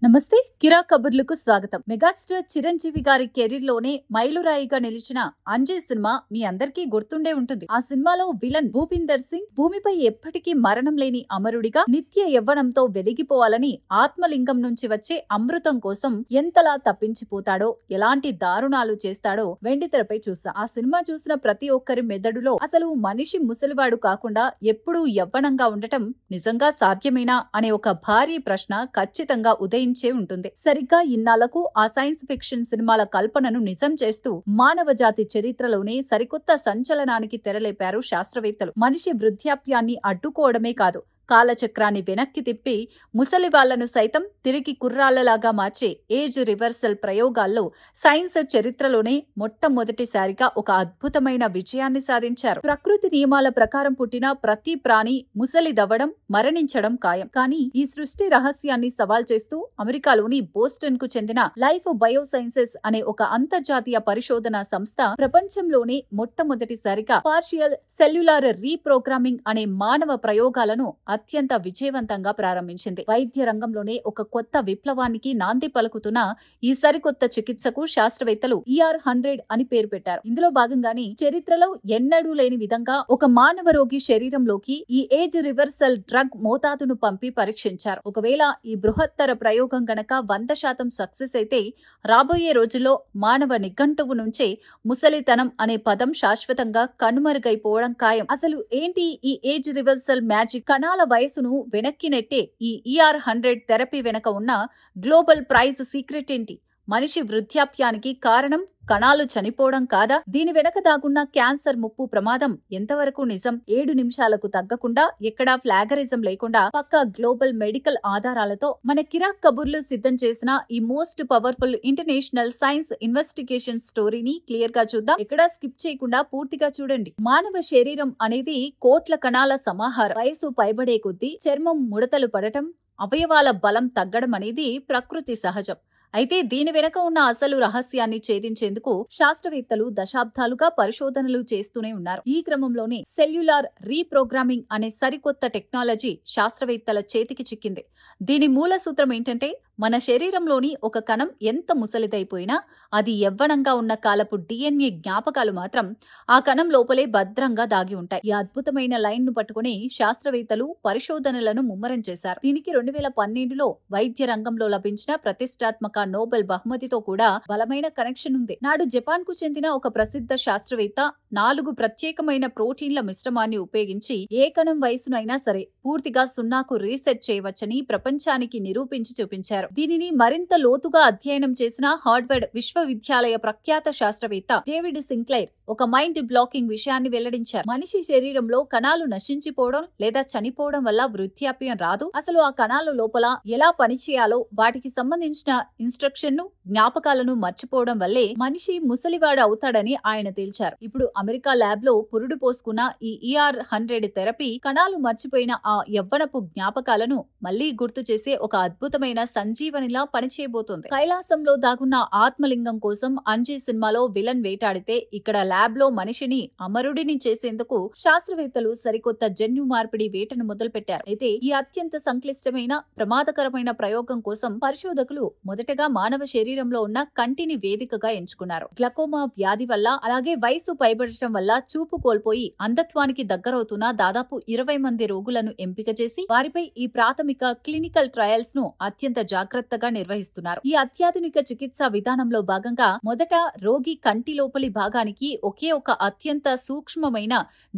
నమస్తే. కిరా కబుర్లకు స్వాగతం. మెగాస్టార్ చిరంజీవి గారి కెరీర్ లోనే మైలురాయిగా నిలిచిన అంజీ సినిమా మీ అందరికీ గుర్తుండే ఉంటుంది. ఆ సినిమాలో విలన్ భూపిందర్ సింగ్ భూమిపై ఎప్పటికీ మరణం లేని అమరుడిగా నిత్య యవ్వనంతో వెలిగిపోవాలని ఆత్మలింగం నుంచి వచ్చే అమృతం కోసం ఎంతలా తప్పించిపోతాడో, ఎలాంటి దారుణాలు చేస్తాడో వెండితెరపై చూస్తాం. ఆ సినిమా చూసిన ప్రతి ఒక్కరి మెదడులో అసలు మనిషి ముసలివాడు కాకుండా ఎప్పుడూ యవ్వనంగా ఉండటం నిజంగా సాధ్యమేనా అనే ఒక భారీ ప్రశ్న ఖచ్చితంగా ఉదయించే ఉంటుంది. సరిగ్గా ఇన్నాళ్లకు ఆ సైన్స్ ఫిక్షన్ సినిమాల కల్పనను నిజం చేస్తూ మానవ జాతి చరిత్రలోనే సరికొత్త సంచలనానికి తెరలేపారు శాస్త్రవేత్తలు. మనిషి వృద్ధాప్యాన్ని అడ్డుకోవడమే కాదు, కాలచక్రాన్ని వెనక్కి తిప్పి ముసలి వాళ్లను సైతం తిరిగి కుర్రాళ్లలాగా మార్చే ఏజ్ రివర్సల్ ప్రయోగాల్లో సైన్స్ చరిత్రలోనే మొట్టమొదటిసారిగా ఒక అద్భుతమైన విజయాన్ని సాధించారు. ప్రకృతి నియమాల ప్రకారం పుట్టిన ప్రతి ప్రాణి ముసలిదవ్వడం, మరణించడం ఖాయం. కానీ ఈ సృష్టి రహస్యాన్ని సవాల్ చేస్తూ అమెరికాలోని బోస్టన్ కు చెందిన లైఫ్ బయోసైన్సెస్ అనే ఒక అంతర్జాతీయ పరిశోధనా సంస్థ ప్రపంచంలోనే మొట్టమొదటిసారిగా పార్షియల్ సెల్యులార్ రీప్రోగ్రామింగ్ అనే మానవ ప్రయోగాలను అత్యంత విజయవంతంగా ప్రారంభించింది. వైద్య రంగంలోనే ఒక కొత్త విప్లవానికి నాంది పలుకుతున్న ఈ సరికొత్త చికిత్సకు శాస్త్రవేత్తలు ER100 అని పేరు పెట్టారు. ఇందులో భాగంగానే చరిత్రలో ఎన్నడూ లేని విధంగా ఒక మానవ రోగి శరీరంలోకి ఈ ఏజ్ రివర్సల్ డ్రగ్ మోతాదును పంపి పరీక్షించారు. ఒకవేళ ఈ బృహత్తర ప్రయోగం గనక 100% సక్సెస్ అయితే రాబోయే రోజుల్లో మానవ నిఘంటువు నుంచే ముసలితనం అనే పదం శాశ్వతంగా కనుమరుగైపోవడం ఖాయం. అసలు ఏంటి ఈ ఏజ్ రివర్సల్ మ్యాజిక్? కణాల వయసును వెనక్కి నెట్టే ఈ ER100 థెరపీ వెనక ఉన్న గ్లోబల్ ప్రైజ్ సీక్రెట్ ఏంటి? మనిషి వృద్ధాప్యానికి కారణం కణాలు చనిపోవడం కాదా? దీని వెనక దాగున్న క్యాన్సర్ ముప్పు ప్రమాదం ఎంతవరకు నిజం? 7 నిమిషాలకు తగ్గకుండా, ఎక్కడా ఫ్లాగరిజం లేకుండా పక్కా గ్లోబల్ మెడికల్ ఆధారాలతో మన కిరాక్ కబుర్లు సిద్ధం చేసిన ఈ most powerful international science investigation స్టోరీని క్లియర్ గా చూద్దాం. ఎక్కడా స్కిప్ చేయకుండా పూర్తిగా చూడండి. మానవ శరీరం అనేది కోట్ల కణాల సమాహారం. వయసు పైబడే కొద్దీ చర్మం ముడతలు పడటం, అవయవాల బలం తగ్గడం అనేది ప్రకృతి సహజం. అయితే దీని వెనక ఉన్న అసలు రహస్యాన్ని ఛేదించేందుకు శాస్త్రవేత్తలు దశాబ్దాలుగా పరిశోధనలు చేస్తూనే ఉన్నారు. ఈ క్రమంలోనే సెల్యులార్ రీప్రోగ్రామింగ్ అనే సరికొత్త టెక్నాలజీ శాస్త్రవేత్తల చేతికి చిక్కింది. దీని మూల సూత్రం ఏంటంటే, మన శరీరంలోని ఒక కణం ఎంత ముసలిదైపోయినా అది యవ్వనంగా ఉన్న కాలపు DNA జ్ఞాపకాలు మాత్రం ఆ కణం లోపలే భద్రంగా దాగి ఉంటాయి. ఈ అద్భుతమైన లైన్ ను పట్టుకుని శాస్త్రవేత్తలు పరిశోధనలను ముమ్మరం చేశారు. దీనికి 2012లో వైద్య రంగంలో లభించిన ప్రతిష్టాత్మక నోబెల్ బహుమతితో కూడా బలమైన కనెక్షన్ ఉంది. నాడు జపాన్ కు చెందిన ఒక ప్రసిద్ధ శాస్త్రవేత్త 4 ప్రత్యేకమైన ప్రోటీన్ల మిశ్రమాన్ని ఉపయోగించి ఏ కణం వయసునైనా సరే పూర్తిగా సున్నాకు రీసెట్ చేయవచ్చని ప్రపంచానికి నిరూపించి చూపించారు. దీనిని మరింత లోతుగా అధ్యయనం చేసిన హార్వర్డ్ విశ్వవిద్యాలయ ప్రఖ్యాత శాస్త్రవేత్త డేవిడ్ సింక్లైర్ ఒక మైండ్ బ్లాకింగ్ విషయాన్ని వెల్లడించారు. మనిషి శరీరంలో కణాలు నశించిపోవడం లేదా చనిపోవడం వల్ల వృద్ధాప్యం రాదు. అసలు ఆ కణాల లోపల ఎలా పనిచేయాలో వాటికి సంబంధించిన ఇన్స్ట్రక్షన్ ను, జ్ఞాపకాలను మర్చిపోవడం వల్లే మనిషి ముసలివాడు అవుతాడని ఆయన తేల్చారు. ఇప్పుడు అమెరికా ల్యాబ్ లో పురుడు పోసుకున్న ఈ ER100 థెరపీ కణాలు మర్చిపోయిన ఆ యవ్వనపు జ్ఞాపకాలను మళ్లీ గుర్తు చేసే ఒక అద్భుతమైన సంజీవనిలా పనిచేయబోతోంది. కైలాసంలో దాగున్న ఆత్మలింగం కోసం అంజీ సినిమాలో విలన్ వేటాడితే, ఇక్కడ ల్యాబ్ లో మనిషిని అమరుడిని చేసేందుకు శాస్త్రవేత్తలు సరికొత్త జన్యు మార్పిడి వేటను మొదలుపెట్టారు. అయితే ఈ అత్యంత సంక్లిష్టమైన, ప్రమాదకరమైన ప్రయోగం కోసం పరిశోధకులు మొదటగా మానవ శరీరంలో ఉన్న కంటిని వేదికగా ఎంచుకున్నారు. గ్లకోమా వ్యాధి వల్ల, అలాగే వయసు పైబడటం వల్ల చూపు కోల్పోయి అంధత్వానికి దగ్గరవుతున్న దాదాపు 20 మంది రోగులను ఎంపిక చేసి వారిపై ఈ ప్రాథమిక క్లినికల్ ట్రయల్స్ ను అత్యంత జాగ్రత్తగా నిర్వహిస్తున్నారు. ఈ అత్యాధునిక చికిత్సా విధానంలో భాగంగా మొదట రోగి కంటి లోపలి భాగానికి ఒకే ఒక అత్యంత సూక్ష్మమైన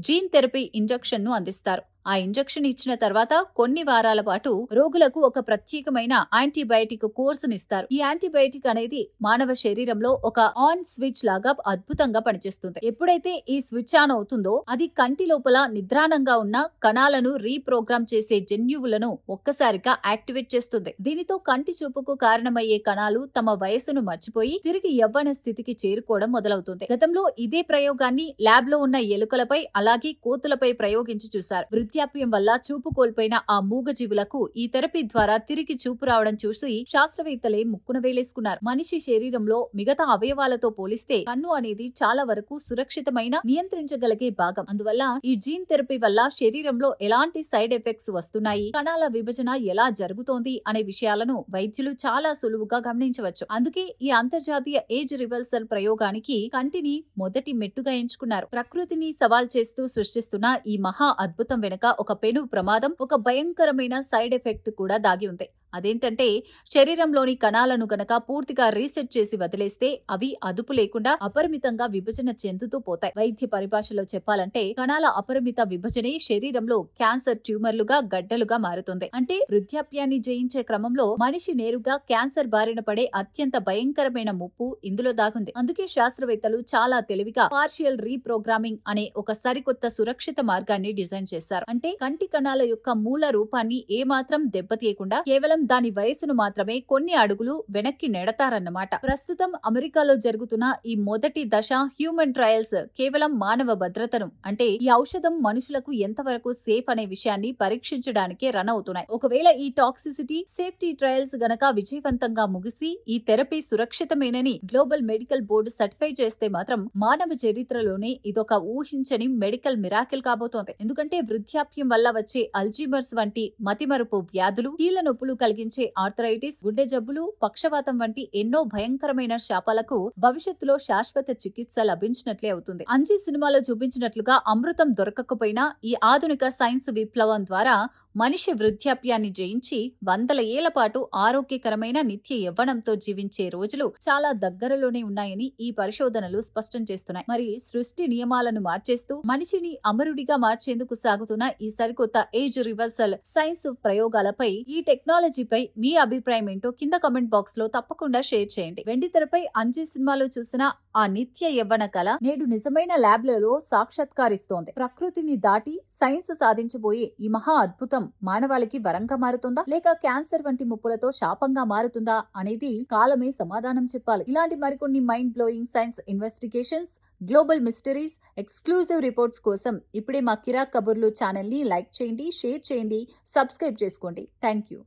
జీన్ థెరపీ ఇంజెక్షన్ ను అందిస్తారు. ఆ ఇంజెక్షన్ ఇచ్చిన తర్వాత కొన్ని వారాల పాటు రోగులకు ఒక ప్రత్యేకమైన యాంటీబయాటిక్ కోర్సునిస్తారు. ఈ యాంటీబయాటిక్ అనేది మానవ శరీరంలో ఒక ఆన్ స్విచ్ లాగా అద్భుతంగా పనిచేస్తుంది. ఎప్పుడైతే ఈ స్విచ్ ఆన్ అవుతుందో అది కంటి లోపల నిద్రాణంగా ఉన్న కణాలను రీప్రోగ్రామ్ చేసే జన్యువులను ఒక్కసారిగా యాక్టివేట్ చేస్తుంది. దీనితో కంటి చూపుకు కారణమయ్యే కణాలు తమ వయసును మర్చిపోయి తిరిగి యవ్వన స్థితికి చేరుకోవడం మొదలవుతుంది. గతంలో ఇదే ప్రయోగాన్ని ల్యాబ్ లో ఉన్న ఎలుకలపై, అలాగే కోతులపై ప్రయోగించి చూశారు. వృద్ధాప్యం వల్ల చూపు కోల్పోయిన ఆ మూగజీవులకు ఈ థెరపీ ద్వారా తిరిగి చూపు రావడం చూసి శాస్త్రవేత్తలే ముక్కున వేలేసుకున్నారు. మనిషి శరీరంలో మిగతా అవయవాలతో పోలిస్తే కన్ను అనేది చాలా వరకు సురక్షితమైన, నియంత్రించగలిగే భాగం. అందువల్ల ఈ జీన్ థెరపీ వల్ల శరీరంలో ఎలాంటి సైడ్ ఎఫెక్ట్స్ వస్తున్నాయి, కణాల విభజన ఎలా జరుగుతోంది అనే విషయాలను వైద్యులు చాలా సులువుగా గమనించవచ్చు. అందుకే ఈ అంతర్జాతీయ ఏజ్ రివర్సల్ ప్రయోగానికి కంటిని మొదటి మెట్టుగా ఎంచుకున్నారు. ప్రకృతిని సవాల్ చేస్తూ సృష్టిస్తున్న ఈ మహా అద్భుతం వెనుక ఒక పెను ప్రమాదం, ఒక భయంకరమైన సైడ్ ఎఫెక్ట్ కూడా దాగి ఉంది. అదేంటంటే శరీరంలోని కణాలను గనక పూర్తిగా రీసెట్ చేసి వదిలేస్తే అవి అదుపు లేకుండా అపరిమితంగా విభజన చెందుతూ పోతాయి. వైద్య పరిభాషలో చెప్పాలంటే కణాల అపరిమిత విభజనే శరీరంలో క్యాన్సర్ ట్యూమర్లుగా, గడ్డలుగా మారుతుంది. అంటే వృద్ధాప్యాన్ని జయించే క్రమంలో మనిషి నేరుగా క్యాన్సర్ బారిన పడే అత్యంత భయంకరమైన ముప్పు ఇందులో దాగుంది. అందుకే శాస్త్రవేత్తలు చాలా తెలివిగా పార్షియల్ రీప్రోగ్రామింగ్ అనే ఒక సరికొత్త సురక్షిత మార్గాన్ని డిజైన్ చేశారు. అంటే కంటి కణాల యొక్క మూల రూపాన్ని ఏమాత్రం దెబ్బతీయకుండా కేవలం దాని వయసును మాత్రమే కొన్ని అడుగులు వెనక్కి నెడతారన్నమాట. ప్రస్తుతం అమెరికాలో జరుగుతున్న ఈ మొదటి దశ హ్యూమన్ ట్రయల్స్ కేవలం మానవ భద్రతను, అంటే ఈ ఔషధం మనుషులకు ఎంతవరకు సేఫ్ అనే విషయాన్ని పరీక్షించడానికే రన్ అవుతున్నాయి. ఒకవేళ ఈ టాక్సిసిటీ, సేఫ్టీ ట్రయల్స్ గనక విజయవంతంగా ముగిసి ఈ థెరపీ సురక్షితమేనని గ్లోబల్ మెడికల్ బోర్డు సర్టిఫై చేస్తే మాత్రం మానవ చరిత్రలోనే ఇదొక ఊహించని మెడికల్ మిరాకిల్ కాబోతోంది. ఎందుకంటే వృద్ధాప్యం వల్ల వచ్చే అల్జీమర్స్ వంటి మతిమరుపు వ్యాధులు, కీళ్ల నొప్పులు కలిగించే ఆర్థరైటిస్, గుండె జబ్బులు, పక్షవాతం వంటి ఎన్నో భయంకరమైన శాపాలకు భవిష్యత్తులో శాశ్వత చికిత్స లభించినట్లే అవుతుంది. అంజీ సినిమాలో చూపించినట్లుగా అమృతం దొరకకపోయినా ఈ ఆధునిక సైన్స్ విప్లవం ద్వారా మనిషి వృద్ధాప్యాన్ని జయించి వందల ఏళ్ల పాటు ఆరోగ్యకరమైన నిత్య యవ్వనంతో జీవించే రోజులు చాలా దగ్గరలోనే ఉన్నాయని ఈ పరిశోధనలు స్పష్టం చేస్తున్నాయి. మరి సృష్టి నియమాలను మార్చేస్తూ మనిషిని అమరుడిగా మార్చేందుకు సాగుతున్న ఈ సరికొత్త ఏజ్ రివర్సల్ సైన్స్ ప్రయోగాలపై, ఈ టెక్నాలజీపై మీ అభిప్రాయం ఏంటో కింద కామెంట్ బాక్స్ లో తప్పకుండా షేర్ చేయండి. వెండితెరపై అంజీ సినిమాలో చూసిన ఆ నిత్య యవ్వన కళ నేడు నిజమైన ల్యాబ్లలో సాక్షాత్కారిస్తోంది. ప్రకృతిని దాటి సైన్స్ సాధించబోయే ఈ మహా అద్భుతం మానవాళికి వరంగా మారుతుందా, లేక క్యాన్సర్ వంటి ముప్పులతో శాపంగా మారుతుందా అనేది కాలమే సమాధానం చెప్పాలి. ఇలాంటి మరికొన్ని mind blowing science investigations, global mysteries, exclusive reports కోసం ఇప్పుడే మా కిరాక్ కబుర్లు ఛానల్ ని లైక్ చేయండి, షేర్ చేయండి, సబ్స్క్రైబ్ చేసుకోండి. Thank you.